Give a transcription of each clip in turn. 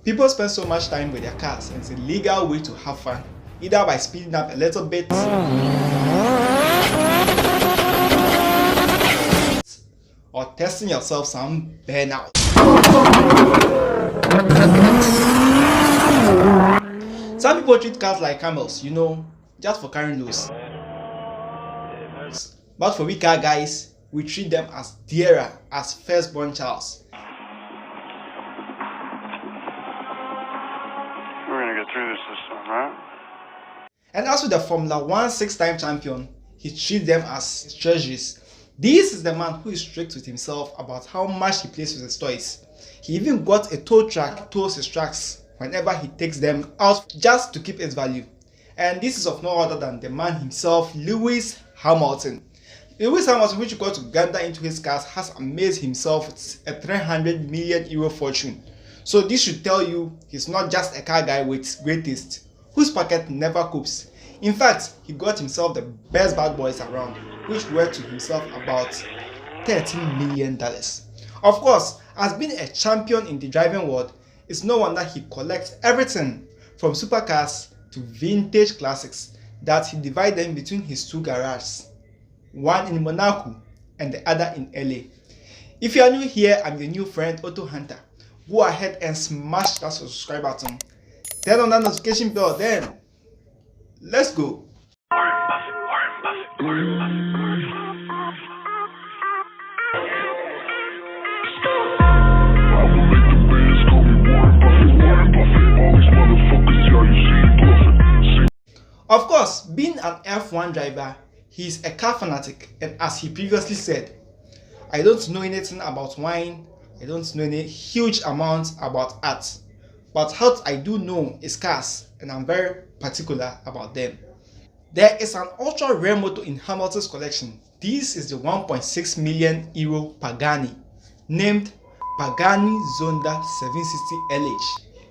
People spend so much time with their cars, and it's a legal way to have fun, either by speeding up a little bit or testing yourself some burnout. Some people treat cars like camels, just for carrying loads. But for we car guys, we treat them as dearer as firstborn Charles. We're gonna get through this time, right? And as with the Formula 1 6-time champion, he treats them as his treasures. This is the man who is strict with himself about how much he plays with his toys. He even got a tow truck, tows his trucks whenever he takes them out just to keep its value. And this is of no other than the man himself, Lewis Hamilton. Lewis Hamilton, which got to gander into his cars, has amazed himself with a €300 million fortune. So this should tell you he's not just a car guy with great taste, whose pocket never coops. In fact, he got himself the best bad boys around, which were to himself about $13 million. Of course, as being a champion in the driving world, it's no wonder he collects everything from supercars to vintage classics that he divides them between his two garages, one in Monaco and the other in LA. If you are new here, I'm your new friend Auto Hunter. Go ahead and smash that subscribe button. Turn on that notification bell, then let's go. Of course, being an F1 driver, he's a car fanatic, and as he previously said, I don't know anything about wine, I don't know any huge amounts about art, but what I do know is cars, and I'm very particular about them. There is an ultra rare motor in Hamilton's collection. This is the €1.6 million Pagani, named Pagani Zonda 760 LH.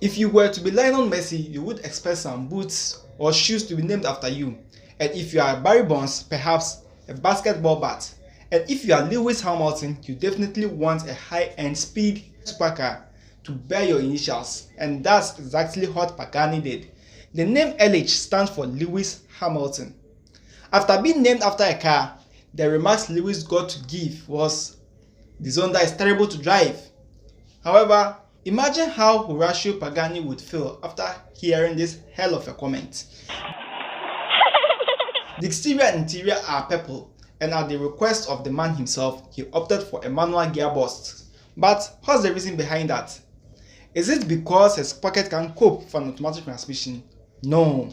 If you were to be Lionel Messi, you would expect some boots or shoes to be named after you. And if you are Barry Bonds, perhaps a basketball bat. And if you are Lewis Hamilton, you definitely want a high-end speed supercar to bear your initials. And that's exactly what Pagani did. The name LH stands for Lewis Hamilton. After being named after a car, the remarks Lewis got to give was, "The Zonda is terrible to drive." However, imagine how Horacio Pagani would feel after hearing this hell of a comment. The exterior and interior are purple, and at the request of the man himself, he opted for a manual gearbox. But what's the reason behind that? Is it because his pocket can cope for an automatic transmission? No,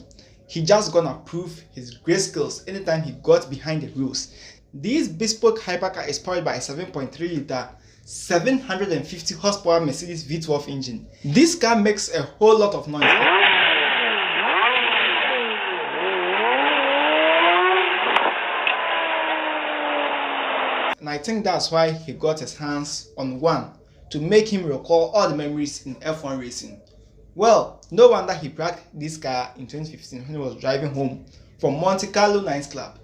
he just gonna prove his great skills anytime he got behind the wheels. This bespoke hypercar is powered by a 7.3-litre 750 horsepower Mercedes V12 engine. This car makes a whole lot of noise. And I think that's why he got his hands on one, to make him recall all the memories in F1 racing. Well, no wonder he parked this car in 2015 when he was driving home from Monte Carlo nightclub.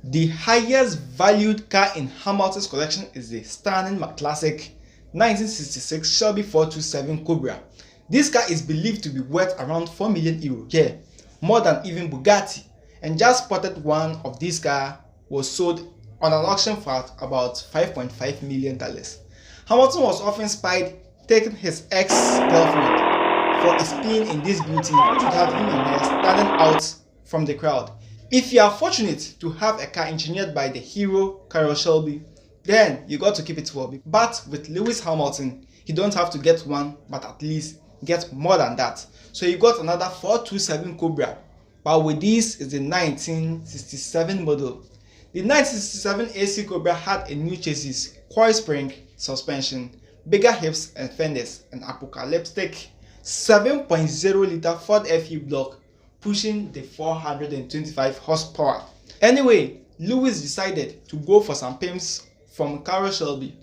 The highest valued car in Hamilton's collection is the stunning classic 1966 Shelby 427 Cobra. This car is believed to be worth around €4 million, yeah, more than even Bugatti. And just spotted one of this car was sold on an auction for about $5.5 million. Hamilton was often spied taking his ex-girlfriend for a spin in this beauty, which would have him and her standing out from the crowd. If you are fortunate to have a car engineered by the hero Carroll Shelby, then you got to keep it well. But with Lewis Hamilton, you don't have to get one, but at least get more than that. So you got another 427 Cobra, but with this is the 1967 model. The 1967 AC Cobra had a new chassis, coil spring suspension, bigger hips and fenders, and apocalyptic 7.0-litre Ford FE block pushing the 425 horsepower. Anyway, Lewis decided to go for some pimps from Carroll Shelby,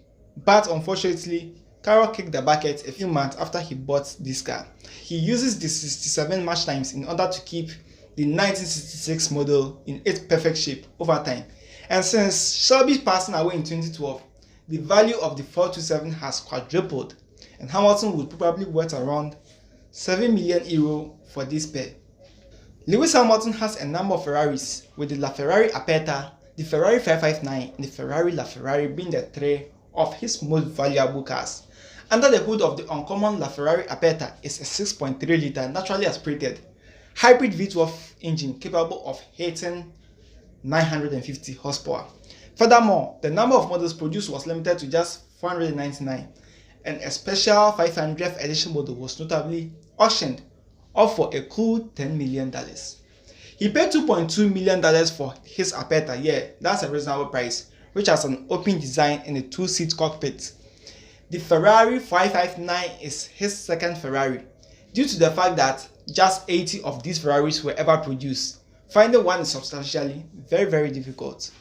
but unfortunately, Carroll kicked the bucket a few months after he bought this car. He uses the 67 match times in order to keep the 1966 model in its perfect shape over time. And since Shelby passing away in 2012, the value of the 427 has quadrupled, and Hamilton would probably worth around €7 million for this pair. Lewis Hamilton has a number of Ferraris, with the LaFerrari Aperta, the Ferrari 559 and the Ferrari Laferrari being the three of his most valuable cars. Under the hood of the uncommon LaFerrari Aperta is a 6.3-litre naturally aspirated hybrid V12 engine capable of hitting 950 horsepower. Furthermore, the number of models produced was limited to just 499, and a special 500th edition model was notably auctioned off for a cool $10 million. He paid $2.2 million for his Aperta. Yeah, that's a reasonable price, which has an open design and a 2-seat cockpit. The Ferrari 559 is his second Ferrari, due to the fact that just 80 of these Ferraris were ever produced. Finding one is substantially very difficult.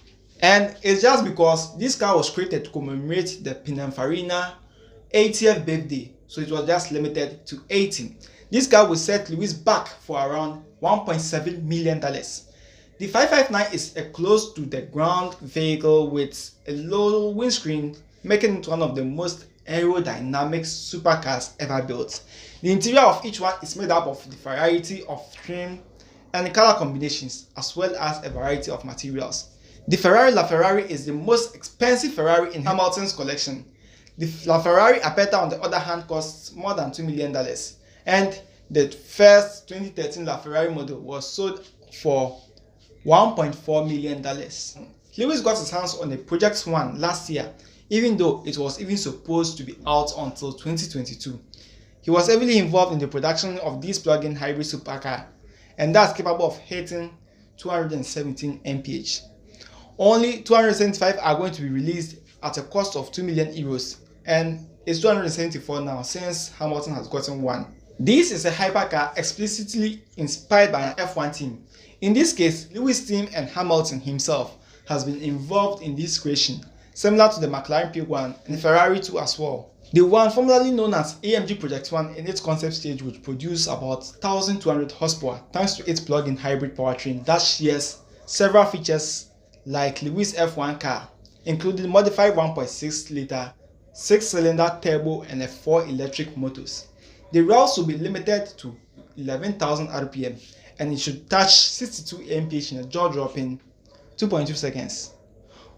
And it's just because this car was created to commemorate the Pininfarina 80th birthday, so it was just limited to 80. This car will set Lewis back for around $1.7 million. The 559 is a close to the ground vehicle with a low windscreen, making it one of the most aerodynamic supercars ever built. The interior of each one is made up of the variety of trim and color combinations, as well as a variety of materials. The Ferrari Laferrari is the most expensive Ferrari in Hamilton's collection. The LaFerrari Aperta, on the other hand, costs more than $2 million, and the first 2013 LaFerrari model was sold for $1.4 million. Lewis got his hands on a Project 1 last year, even though it was even supposed to be out until 2022. He was heavily involved in the production of this plug-in hybrid supercar, and that's capable of hitting 217 mph. Only 275 are going to be released at a cost of €2 million, and it's 274 now since Hamilton has gotten one. This is a hypercar explicitly inspired by an F1 team. In this case, Lewis' team and Hamilton himself has been involved in this creation, similar to the McLaren P1 and the Ferrari 2 as well. The one formerly known as Amg Project 1 in its concept stage would produce about 1,200 horsepower thanks to its plug-in hybrid powertrain that shares several features like Lewis' F1 car, including modified 1.6-litre 6-cylinder turbo and 4 electric motors. The revs will be limited to 11,000 RPM, and it should touch 62 mph in a jaw-dropping 2.2 seconds.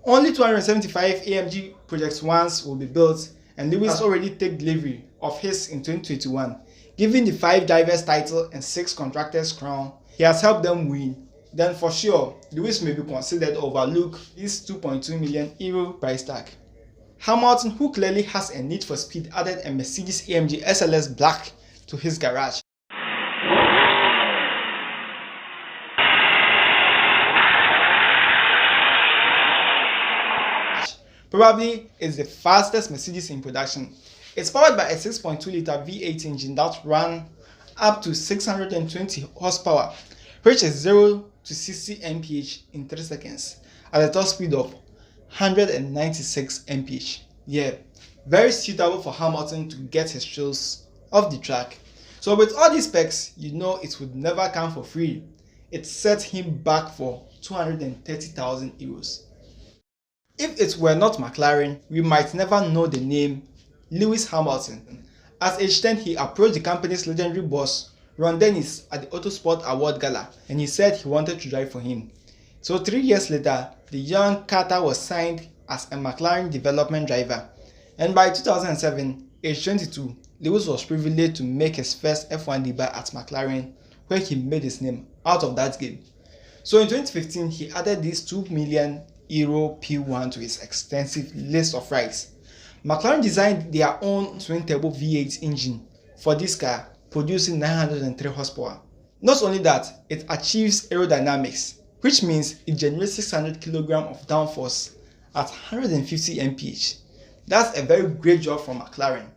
Only 275 Amg Project 1s will be built, and Lewis already took delivery of his in 2021. Given the 5 drivers title and 6 contractors crown he has helped them win, then for sure Lewis may be considered to overlook this €2.2 million price tag. Hamilton, who clearly has a need for speed, added a Mercedes-Amg Sls Black to his garage. Probably is the fastest Mercedes in production. It's powered by a 6.2-litre V8 engine that ran up to 620 horsepower, which is 0 to 60 mph in 3 seconds at a top speed of 196 mph. Yeah, very suitable for Hamilton to get his thrills off the track. So with all these specs, you know it would never come for free. It set him back for €230,000. If it were not McLaren, we might never know the name Lewis Hamilton. At age 10, he approached the company's legendary boss, Ron Dennis, at the Autosport Award Gala, and he said he wanted to drive for him. So 3 years later, the young Carter was signed as a McLaren development driver, and by 2007, age 22, Lewis was privileged to make his first F1 debut at McLaren, where he made his name out of that game. So in 2015, he added this €2 million P1 to his extensive list of rides. McLaren designed their own twin-turbo V8 engine for this car, producing 903 horsepower. Not only that, it achieves aerodynamics, which means it generates 600 kg of downforce at 150 mph. That's a very great job from McLaren.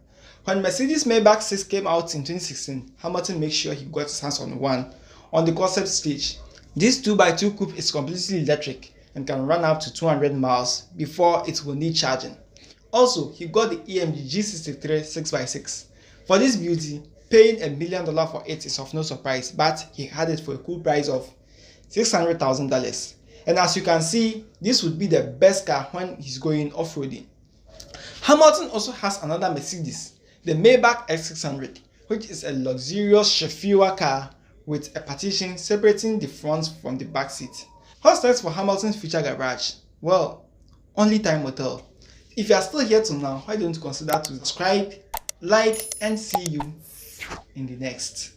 When Mercedes Maybach 6 came out in 2016, Hamilton made sure he got his hands on one on the concept stage. This 2x2 coupe is completely electric and can run up to 200 miles before it will need charging. Also, he got the AMG G63 6x6. For this beauty, paying $1 million for it is of no surprise, but he had it for a cool price of $600,000. And as you can see, this would be the best car when he's going off-roading. Hamilton also has another Mercedes, the Maybach X600, which is a luxurious chauffeur car with a partition separating the front from the back seat. What's next for Hamilton's future garage? Well, only time will tell. If you are still here till now, why don't you consider to subscribe, like, and see you in the next.